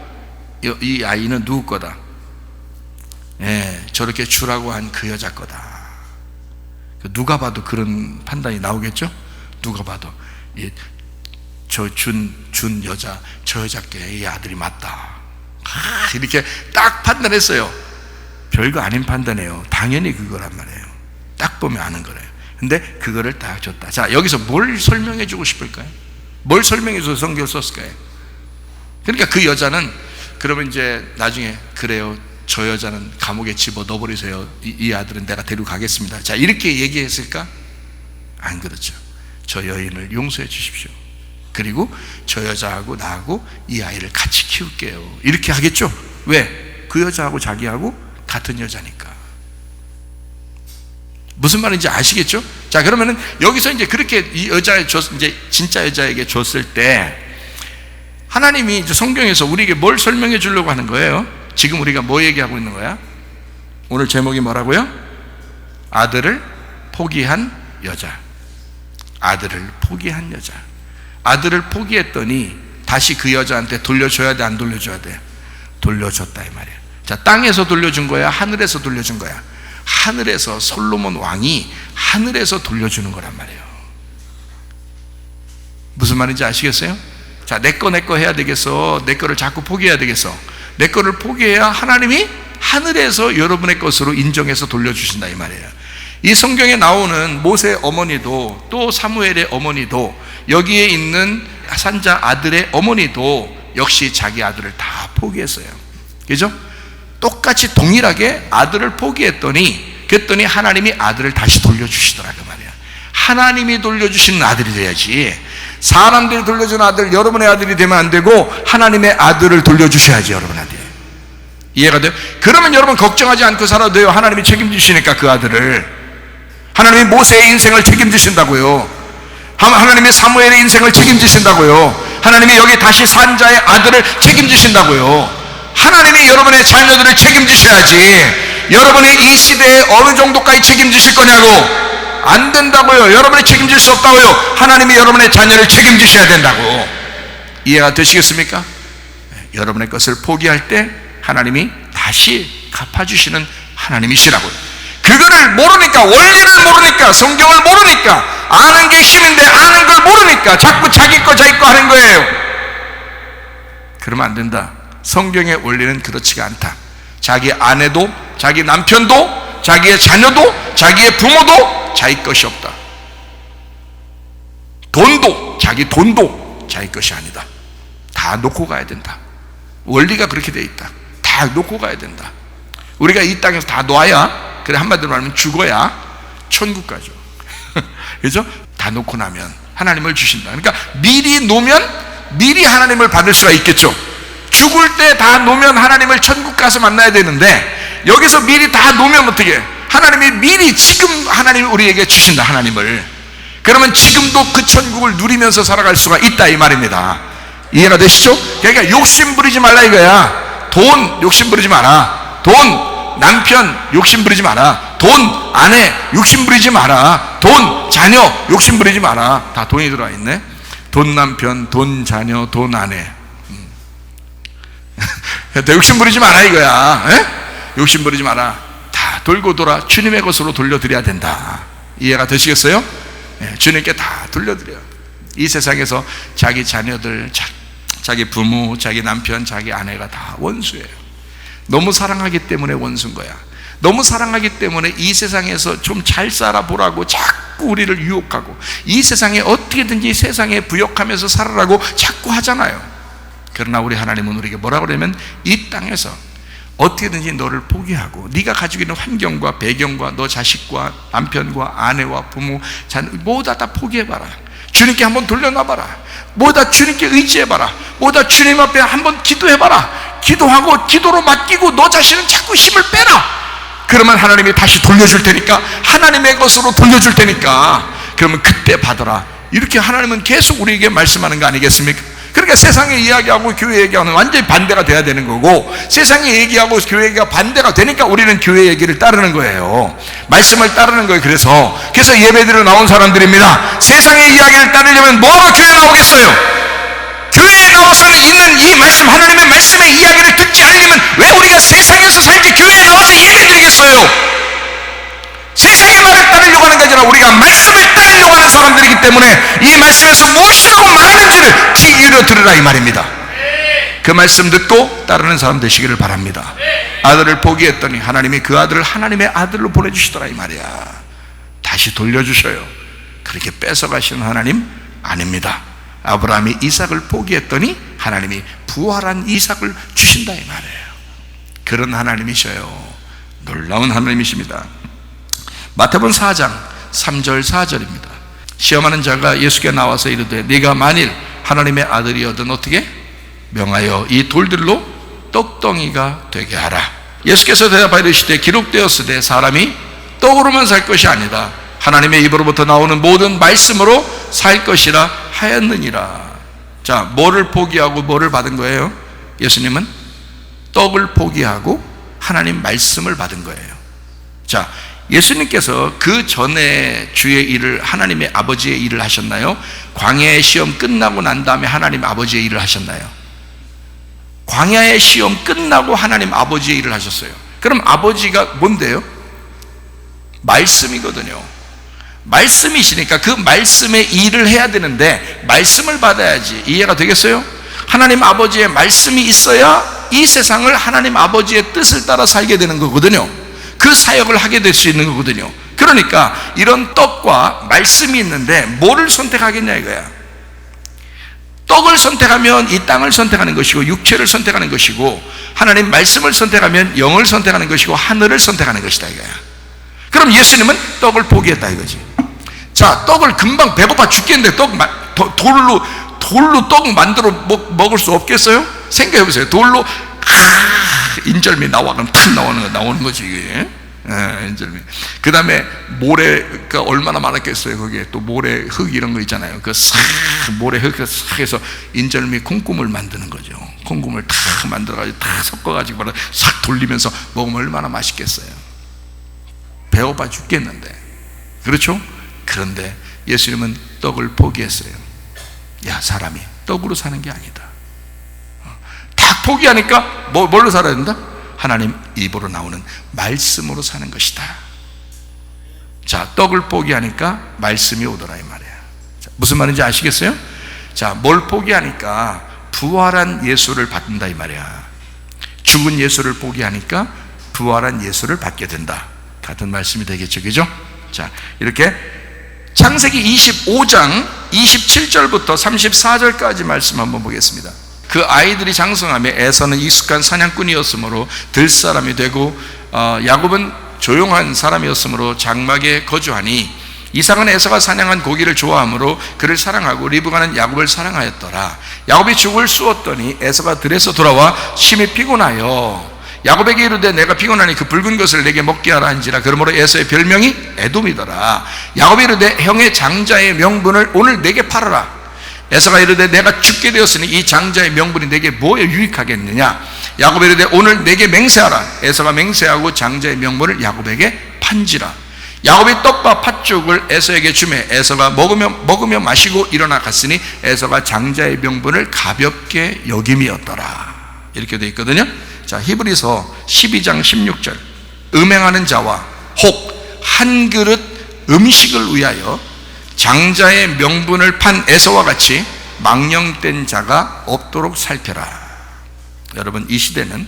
이 아이는 누구 거다? 저렇게 주라고 한 그 여자 거다. 누가 봐도 그런 판단이 나오겠죠? 누가 봐도 준 여자, 저 여자께 이 아들이 맞다, 이렇게 딱 판단했어요. 별거 아닌 판단이에요. 당연히 그거란 말이에요. 딱 보면 아는 거래요. 근데 그거를 딱 줬다. 자, 여기서 뭘 설명해 주고 싶을까요? 뭘 설명해 줘서 성경을 썼을까요? 그러니까 그 여자는 그러면 이제 나중에 그래요, 저 여자는 감옥에 집어 넣어버리세요, 이 아들은 내가 데리고 가겠습니다, 자 이렇게 얘기했을까? 안 그렇죠. 저 여인을 용서해 주십시오, 그리고 저 여자하고 나하고 이 아이를 같이 키울게요, 이렇게 하겠죠. 왜? 그 여자하고 자기하고 같은 여자니까. 무슨 말인지 아시겠죠? 자, 그러면은 여기서 이제 그렇게 이 여자에 이제 진짜 여자에게 줬을 때 하나님이 이제 성경에서 우리에게 뭘 설명해 주려고 하는 거예요? 지금 우리가 뭐 얘기하고 있는 거야? 오늘 제목이 뭐라고요? 아들을 포기한 여자. 아들을 포기한 여자. 아들을 포기했더니 다시 그 여자한테 돌려줘야 돼, 안 돌려줘야 돼? 돌려줬다 이 말이에요. 자, 땅에서 돌려준 거야, 하늘에서 돌려준 거야? 하늘에서. 솔로몬 왕이 하늘에서 돌려주는 거란 말이에요. 무슨 말인지 아시겠어요? 자, 내 거 해야 되겠어? 내 거를 자꾸 포기해야 되겠어? 내 거를 포기해야 하나님이 하늘에서 여러분의 것으로 인정해서 돌려주신다 이 말이에요. 이 성경에 나오는 모세의 어머니도 또 사무엘의 어머니도 여기에 있는 산자 아들의 어머니도 역시 자기 아들을 다 포기했어요. 그죠? 똑같이 동일하게 아들을 포기했더니 그랬더니 하나님이 아들을 다시 돌려주시더라 그 말이야. 하나님이 돌려주시는 아들이 돼야지, 사람들이 돌려주는 아들, 여러분의 아들이 되면 안 되고 하나님의 아들을 돌려주셔야지 여러분 아들. 이해가 돼요? 그러면 여러분 걱정하지 않고 살아도 돼요. 하나님이 책임지시니까 그 아들을. 하나님이 모세의 인생을 책임지신다고요. 하나님이 사무엘의 인생을 책임지신다고요. 하나님이 여기 다시 산 자의 아들을 책임지신다고요. 하나님이 여러분의 자녀들을 책임지셔야지. 여러분이 이 시대에 어느 정도까지 책임지실 거냐고. 안 된다고요. 여러분이 책임질 수 없다고요. 하나님이 여러분의 자녀를 책임지셔야 된다고. 이해가 되시겠습니까? 여러분의 것을 포기할 때 하나님이 다시 갚아주시는 하나님이시라고요. 그거를 모르니까, 원리를 모르니까, 성경을 모르니까, 아는 게 힘인데 아는 걸 모르니까 자꾸 자기 거 하는 거예요. 그러면 안 된다. 성경의 원리는 그렇지가 않다. 자기 아내도, 자기 남편도, 자기의 자녀도, 자기의 부모도 자기 것이 없다. 돈도, 자기 돈도 자기 것이 아니다. 다 놓고 가야 된다. 원리가 그렇게 되어 있다. 다 놓고 가야 된다. 우리가 이 땅에서 다 놓아야, 그래 한마디로 말하면 죽어야 천국 가죠. 그죠? 다 놓고 나면 하나님을 주신다. 그러니까 미리 놓으면 미리 하나님을 받을 수가 있겠죠. 죽을 때 다 놓으면 하나님을 천국 가서 만나야 되는데, 여기서 미리 다 놓으면 어떻게 해? 하나님이 미리 지금 하나님이 우리에게 주신다, 하나님을. 그러면 지금도 그 천국을 누리면서 살아갈 수가 있다 이 말입니다. 이해가 되시죠? 그러니까 욕심 부리지 말라 이거야. 돈 욕심 부리지 마라. 돈 남편 욕심 부리지 마라. 돈 아내 욕심 부리지 마라. 돈 자녀 욕심 부리지 마라. 다 돈이 들어와 있네. 돈 남편, 돈 자녀, 돈 아내. 욕심 부리지 마라 이거야. 에? 욕심 부리지 마라. 다 돌고 돌아 주님의 것으로 돌려드려야 된다. 이해가 되시겠어요? 네, 주님께 다 돌려드려요. 이 세상에서 자기 자녀들, 자기 부모, 자기 남편, 자기 아내가 다 원수예요. 너무 사랑하기 때문에 원수인 거야. 너무 사랑하기 때문에 이 세상에서 좀 잘 살아보라고 자꾸 우리를 유혹하고, 이 세상에 어떻게든지 세상에 부역하면서 살아라고 자꾸 하잖아요. 그러나 우리 하나님은 우리에게 뭐라고 그러냐면, 이 땅에서 어떻게든지 너를 포기하고 네가 가지고 있는 환경과 배경과 너 자식과 남편과 아내와 부모, 자녀 모두 다 포기해봐라. 주님께 한번 돌려놔봐라. 모두 다 주님께 의지해봐라. 모두 다 주님 앞에 한번 기도해봐라. 기도하고 기도로 맡기고 너 자신은 자꾸 힘을 빼라. 그러면 하나님이 다시 돌려줄 테니까, 하나님의 것으로 돌려줄 테니까, 그러면 그때 받아라. 이렇게 하나님은 계속 우리에게 말씀하는 거 아니겠습니까? 그러니까 세상에 이야기하고 교회 얘기하는 완전히 반대가 돼야 되는 거고, 세상에 얘기하고 교회 얘기가 반대가 되니까 우리는 교회 얘기를 따르는 거예요. 말씀을 따르는 거예요. 그래서 예배드리러 나온 사람들입니다. 세상의 이야기를 따르려면 뭐하러 교회 나오겠어요? 교회에 나와서는 있는 이 말씀, 하나님의 말씀의 이야기를 듣지 않으려면 왜 우리가 세상에서 살 때 교회에 나와서 예배드리겠어요? 세상의 말을 따르려고 하는 게 아니라 우리가 말씀을 따르려고 하는 사람들이기 때문에 이 말씀에서 무엇이라고 말하는지를 귀 기울여 들으라 이 말입니다. 그 말씀 듣고 따르는 사람 되시기를 바랍니다. 아들을 포기했더니 하나님이 그 아들을 하나님의 아들로 보내주시더라 이 말이야. 다시 돌려주셔요. 그렇게 뺏어가시는 하나님 아닙니다. 아브라함이 이삭을 포기했더니 하나님이 부활한 이삭을 주신다 이 말이에요. 그런 하나님이셔요. 놀라운 하나님이십니다. 마태복음 4장 3절 4절입니다. 시험하는 자가 예수께 나와서 이르되 네가 만일 하나님의 아들이거든 어떻게? 명하여 이 돌들로 떡덩이가 되게 하라. 예수께서 대답하여 이르시되 기록되었으되 사람이 떡으로만 살 것이 아니다 하나님의 입으로부터 나오는 모든 말씀으로 살 것이라 하였느니라. 자, 뭐를 포기하고 뭐를 받은 거예요? 예수님은 떡을 포기하고 하나님 말씀을 받은 거예요. 자, 예수님께서 그 전에 주의 일을, 하나님의 아버지의 일을 하셨나요? 광야의 시험 끝나고 난 다음에 하나님 아버지의 일을 하셨나요? 광야의 시험 끝나고 하나님 아버지의 일을 하셨어요. 그럼 아버지가 뭔데요? 말씀이거든요. 말씀이시니까 그 말씀의 일을 해야 되는데 말씀을 받아야지. 이해가 되겠어요? 하나님 아버지의 말씀이 있어야 이 세상을 하나님 아버지의 뜻을 따라 살게 되는 거거든요. 그 사역을 하게 될 수 있는 거거든요. 그러니까 이런 떡과 말씀이 있는데 뭐를 선택하겠냐 이거야. 떡을 선택하면 이 땅을 선택하는 것이고 육체를 선택하는 것이고, 하나님 말씀을 선택하면 영을 선택하는 것이고 하늘을 선택하는 것이다 이거야. 그럼 예수님은 떡을 포기했다 이거지. 자, 떡을 금방 배고파 죽겠는데 돌로 떡 만들어 먹을 수 없겠어요? 생각해 보세요. 돌로 인절미 나와 그럼 탁 나오는 거지 이게. 인절미. 그 다음에 모래가 얼마나 많았겠어요. 거기에 또 모래 흙 이런 거 있잖아요. 그 싹 모래 흙 싹 해서 인절미 콩국물 만드는 거죠. 콩국물 탁 만들어가지고 탁 섞어가지고 싹 돌리면서 먹으면 얼마나 맛있겠어요. 배고파 죽겠는데. 그렇죠? 그런데 예수님은 떡을 포기했어요. 야, 사람이 떡으로 사는 게 아니다. 다 포기하니까 뭘로 살아야 된다? 하나님 입으로 나오는 말씀으로 사는 것이다. 자, 떡을 포기하니까 말씀이 오더라 이 말이야. 자, 무슨 말인지 아시겠어요? 자, 뭘 포기하니까 부활한 예수를 받는다 이 말이야. 죽은 예수를 포기하니까 부활한 예수를 받게 된다. 같은 말씀이 되겠죠, 그죠? 자, 이렇게 창세기 25장 27절부터 34절까지 말씀 한번 보겠습니다. 그 아이들이 장성하며 에서는 익숙한 사냥꾼이었으므로 들사람이 되고 야곱은 조용한 사람이었으므로 장막에 거주하니 이삭은 에서가 사냥한 고기를 좋아하므로 그를 사랑하고 리브가는 야곱을 사랑하였더라. 야곱이 죽을 쑤었더니 에서가 들에서 돌아와 심히 피곤하여 야곱에게 이르되 내가 피곤하니 그 붉은 것을 내게 먹게 하라 한지라. 그러므로 에서의 별명이 에돔이더라. 야곱이 이르되 형의 장자의 명분을 오늘 내게 팔아라. 에서가 이르되 내가 죽게 되었으니 이 장자의 명분이 내게 뭐에 유익하겠느냐. 야곱이 이르되 오늘 내게 맹세하라. 에서가 맹세하고 장자의 명분을 야곱에게 판지라. 야곱이 떡과 팥죽을 에서에게 주매 에서가 먹으며 마시고 일어나 갔으니 에서가 장자의 명분을 가볍게 여김이었더라. 이렇게 되어 있거든요. 자, 히브리서 12장 16절. 음행하는 자와 혹 한 그릇 음식을 위하여 장자의 명분을 판 에서와 같이 망령된 자가 없도록 살펴라. 여러분, 이 시대는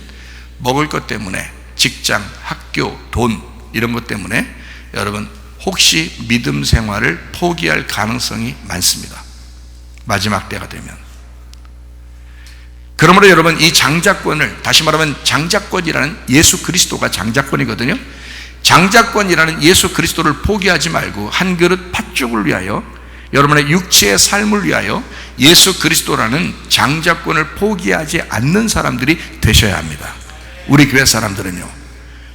먹을 것 때문에, 직장, 학교, 돈 이런 것 때문에 여러분 혹시 믿음 생활을 포기할 가능성이 많습니다. 마지막 때가 되면. 그러므로 여러분, 이 장자권을, 다시 말하면 장자권이라는 예수 그리스도가 장자권이거든요. 장자권이라는 예수 그리스도를 포기하지 말고 한 그릇 팥죽을 위하여, 여러분의 육체의 삶을 위하여 예수 그리스도라는 장자권을 포기하지 않는 사람들이 되셔야 합니다. 우리 교회 사람들은요,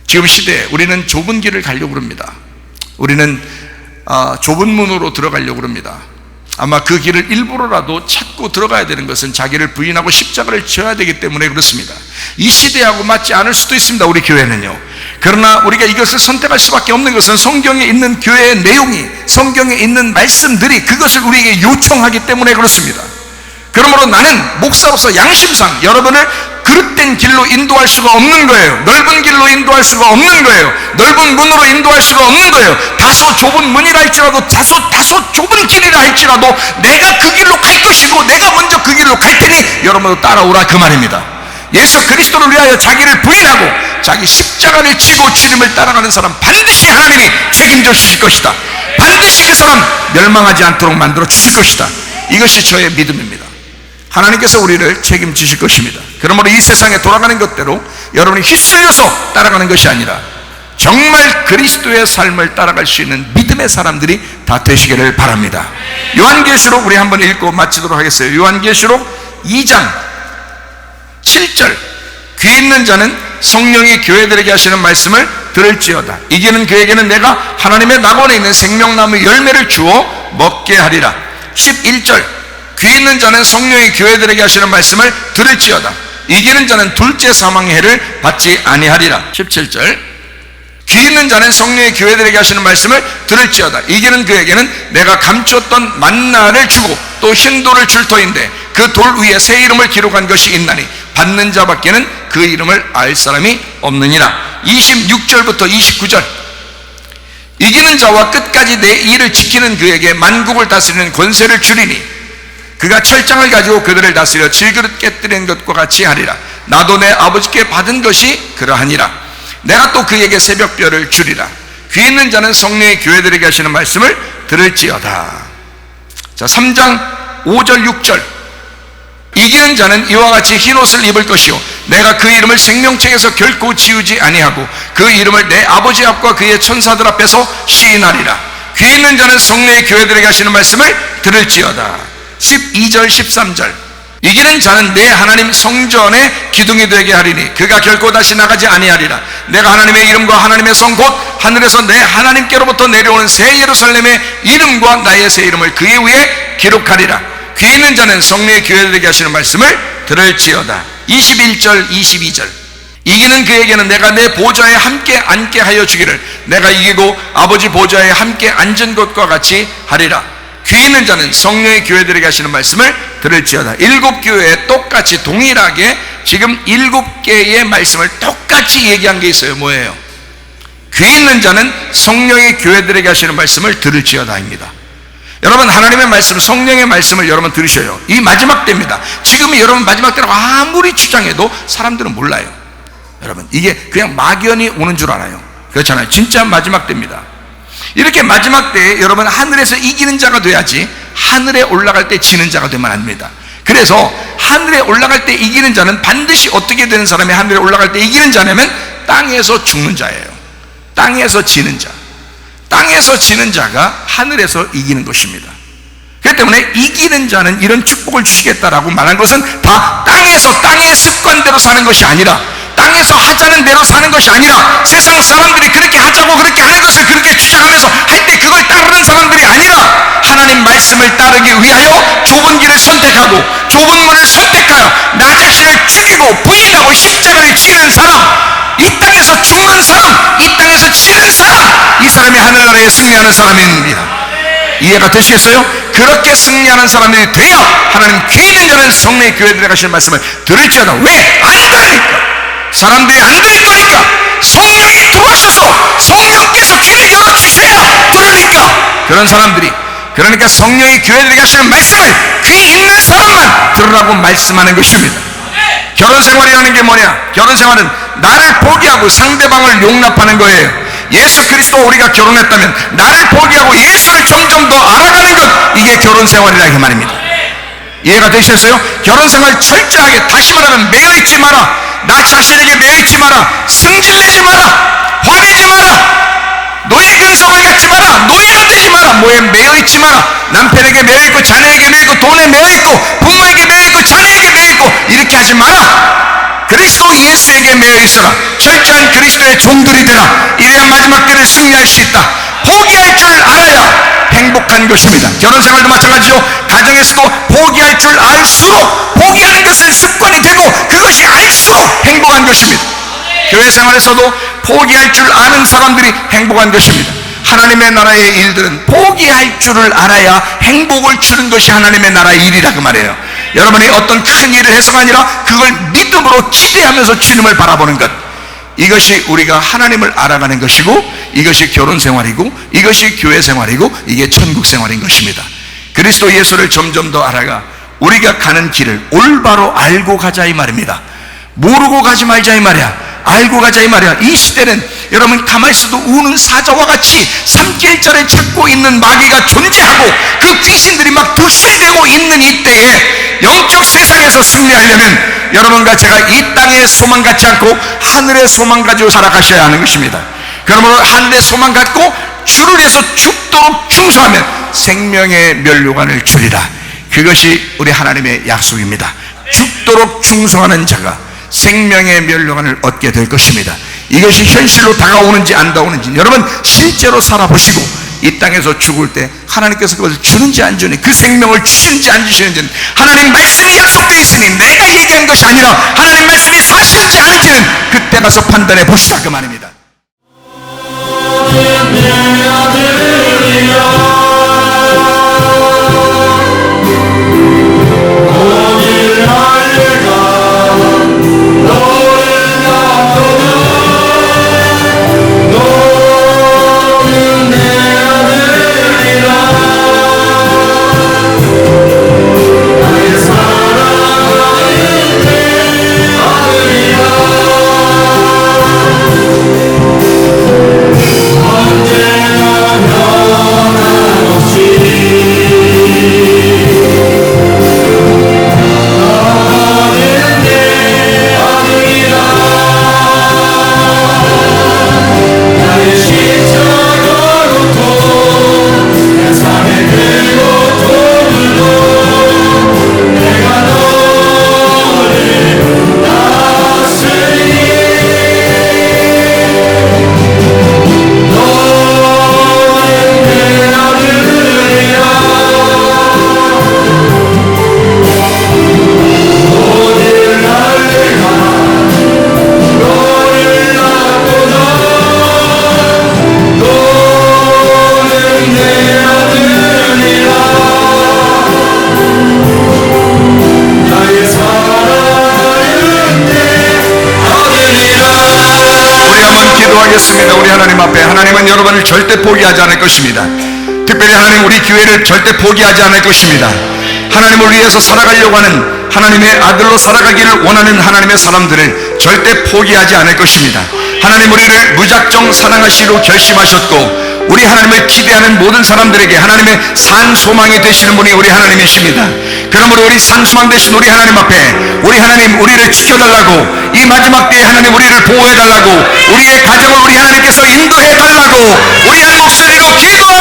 지금 시대에 우리는 좁은 길을 가려고 합니다. 우리는 좁은 문으로 들어가려고 합니다. 아마 그 길을 일부러라도 찾고 들어가야 되는 것은 자기를 부인하고 십자가를 져야 되기 때문에 그렇습니다. 이 시대하고 맞지 않을 수도 있습니다, 우리 교회는요. 그러나 우리가 이것을 선택할 수밖에 없는 것은 성경에 있는 교회의 내용이, 성경에 있는 말씀들이 그것을 우리에게 요청하기 때문에 그렇습니다. 그러므로 나는 목사로서 양심상 여러분을 그릇된 길로 인도할 수가 없는 거예요. 넓은 길로 인도할 수가 없는 거예요. 넓은 문으로 인도할 수가 없는 거예요. 다소 좁은 문이라 할지라도, 다소 좁은 길이라 할지라도 내가 그 길로 갈 것이고 내가 먼저 그 길로 갈 테니 여러분도 따라오라, 그 말입니다. 예수 그리스도를 위하여 자기를 부인하고 자기 십자가를 지고 주님을 따라가는 사람 반드시 하나님이 책임져 주실 것이다. 반드시 그 사람 멸망하지 않도록 만들어 주실 것이다. 이것이 저의 믿음입니다. 하나님께서 우리를 책임지실 것입니다. 그러므로 이 세상에 돌아가는 것대로 여러분이 휩쓸려서 따라가는 것이 아니라 정말 그리스도의 삶을 따라갈 수 있는 믿음의 사람들이 다 되시기를 바랍니다. 요한계시록 우리 한번 읽고 마치도록 하겠어요. 요한계시록 2장 7절, 귀 있는 자는 성령이 교회들에게 하시는 말씀을 들을지어다. 이기는 그에게는 내가 하나님의 낙원에 있는 생명나무 열매를 주어 먹게 하리라. 11절, 귀 있는 자는 성령이 교회들에게 하시는 말씀을 들을지어다. 이기는 자는 둘째 사망의 해를 받지 아니하리라. 17절, 귀 있는 자는 성령의 교회들에게 하시는 말씀을 들을지어다. 이기는 그에게는 내가 감추었던 만나를 주고 또 흰돌을 줄 터인데 그 돌 위에 새 이름을 기록한 것이 있나니 받는 자밖에는 그 이름을 알 사람이 없느니라. 26절부터 29절, 이기는 자와 끝까지 내 일을 지키는 그에게 만국을 다스리는 권세를 주리니 그가 철장을 가지고 그들을 다스려 질그릇 깨뜨리는 것과 같이 하리라. 나도 내 아버지께 받은 것이 그러하니라. 내가 또 그에게 새벽별을 주리라. 귀 있는 자는 성령의 교회들에게 하시는 말씀을 들을지어다. 자, 3장 5절 6절, 이기는 자는 이와 같이 흰옷을 입을 것이요 내가 그 이름을 생명책에서 결코 지우지 아니하고 그 이름을 내 아버지 앞과 그의 천사들 앞에서 시인하리라. 귀 있는 자는 성령의 교회들에게 하시는 말씀을 들을지어다. 12절 13절, 이기는 자는 내 하나님 성전의 기둥이 되게 하리니 그가 결코 다시 나가지 아니하리라. 내가 하나님의 이름과 하나님의 성 곧 하늘에서 내 하나님께로부터 내려오는 새 예루살렘의 이름과 나의 새 이름을 그의 위에 기록하리라. 귀 있는 자는 성령의 교회들에게 하시는 말씀을 들을지어다. 21절 22절, 이기는 그에게는 내가 내 보좌에 함께 앉게 하여 주기를 내가 이기고 아버지 보좌에 함께 앉은 것과 같이 하리라. 귀 있는 자는 성령의 교회들에게 하시는 말씀을 들을지어다. 7교회에 똑같이 동일하게 지금 7개의 말씀을 똑같이 얘기한 게 있어요. 뭐예요? 귀 있는 자는 성령의 교회들에게 하시는 말씀을 들을지어다입니다. 여러분, 하나님의 말씀, 성령의 말씀을 여러분 들으셔요. 이 마지막 때입니다. 지금이 여러분 마지막 때라고 아무리 주장해도 사람들은 몰라요. 여러분, 이게 그냥 막연히 오는 줄 알아요. 그렇잖아요. 진짜 마지막 때입니다. 이렇게 마지막 때에 여러분 하늘에서 이기는 자가 돼야지 하늘에 올라갈 때 지는 자가 되면 안 됩니다. 그래서 하늘에 올라갈 때 이기는 자는 반드시 어떻게 되는 사람이 하늘에 올라갈 때 이기는 자냐면 땅에서 죽는 자예요. 땅에서 지는 자. 땅에서 지는 자가 하늘에서 이기는 것입니다. 그렇기 때문에 이기는 자는 이런 축복을 주시겠다라고 말한 것은 다 땅에서 땅의 습관대로 사는 것이 아니라 땅에서 하자는 대로 사는 것이 아니라 세상 사람들이 그렇게 하자고 그렇게 하는 것을 그렇게 주장하면서 할 때 그걸 따르는 사람들이 아니라 하나님 말씀을 따르기 위하여 좁은 길을 선택하고 좁은 문을 선택하여 나 자신을 죽이고 부인하고 십자가를 지는 사람, 이 땅에서 죽는 사람, 이 땅에서 지는 사람, 이 사람이 하늘나라에 승리하는 사람입니다. 이해가 되시겠어요? 그렇게 승리하는 사람들이 돼야 하나님 귀 있는 자는 성령의 교회들에 가시는 말씀을 들을지어다. 왜? 안 들으니까. 사람들이 안 들을 거니까 성령이 들어오셔서 성령께서 귀를 열어주셔야 들으니까. 그런 사람들이, 그러니까 성령이 교회들에게 하시는 말씀을 귀 있는 사람만 들으라고 말씀하는 것입니다. 결혼 생활이라는 게 뭐냐? 결혼 생활은 나를 포기하고 상대방을 용납하는 거예요. 예수 그리스도와 우리가 결혼했다면 나를 포기하고 예수를 점점 더 알아가는 것, 이게 결혼 생활이라 그 말입니다. 이해가 되셨어요? 결혼 생활 철저하게, 다시 말하면 매여있지 마라. 나 자신에게 매여있지 마라. 승질내지 마라. 화내지 마라. 노예 근성을 갖지 마라. 노예가 되지 마라. 뭐에 매여있지 마라. 남편에게 매여있고 자녀에게 매여있고 돈에 매여있고 부모에게 매여있고 자녀에게 매여있고 이렇게 하지 마라. 그리스도 예수에게 매여있어라. 철저한 그리스도의 종들이 되라. 이래야 마지막 때를 승리할 수 있다. 포기할 줄 알아야 행복한 것입니다. 결혼생활도 마찬가지죠. 가정에서도 포기할 줄 알수록 포기하는 것은 습관이 되고 그것이 알수록 행복한 것입니다. 교회 생활에서도 포기할 줄 아는 사람들이 행복한 것입니다. 하나님의 나라의 일들은 포기할 줄을 알아야 행복을 주는 것이 하나님의 나라의 일이라 그 말이에요. 여러분이 어떤 큰 일을 해서가 아니라 그걸 믿음으로 기대하면서 주님을 바라보는 것, 이것이 우리가 하나님을 알아가는 것이고 이것이 결혼 생활이고 이것이 교회 생활이고 이게 천국 생활인 것입니다. 그리스도 예수를 점점 더 알아가 우리가 가는 길을 올바로 알고 가자 이 말입니다. 모르고 가지 말자 이 말이야. 알고 가자 이 말이야. 이 시대는 여러분 가만히 있어도 우는 사자와 같이 삼킬자를 찾고 있는 마귀가 존재하고 그 귀신들이 막 득실되고 있는 이때에 영적 세상에서 승리하려면 여러분과 제가 이 땅의 소망 갖지 않고 하늘의 소망 가지고 살아가셔야 하는 것입니다. 그러므로 하늘의 소망 갖고 주를 위해서 죽도록 충성하면 생명의 면류관을 주리라. 그것이 우리 하나님의 약속입니다. 죽도록 충성하는 자가 생명의 면류관을 얻게 될 것입니다. 이것이 현실로 다가오는지 안 다가오는지 여러분 실제로 살아보시고 이 땅에서 죽을 때 하나님께서 그것을 주는지 안 주는지, 그 생명을 주시는지 안 주시는지는 하나님 말씀이 약속되어 있으니 내가 얘기한 것이 아니라 하나님 말씀이 사실인지 아닌지는 그때 가서 판단해 보시라 그 말입니다. 기도하겠습니다. 우리 하나님 앞에 하나님은 여러분을 절대 포기하지 않을 것입니다. 특별히 하나님 우리 교회를 절대 포기하지 않을 것입니다. 하나님을 위해서 살아가려고 하는 하나님의 아들로 살아가기를 원하는 하나님의 사람들을 절대 포기하지 않을 것입니다. 하나님 우리를 무작정 사랑하시기로 결심하셨고 우리 하나님을 기대하는 모든 사람들에게 하나님의 산 소망이 되시는 분이 우리 하나님이십니다. 그러므로 우리 산 소망 되신 우리 하나님 앞에 우리 하나님 우리를 지켜달라고, 이 마지막 때에 하나님 우리를 보호해달라고, 우리의 가정을 우리 하나님께서 인도해달라고 우리 한 목소리로 기도합니다.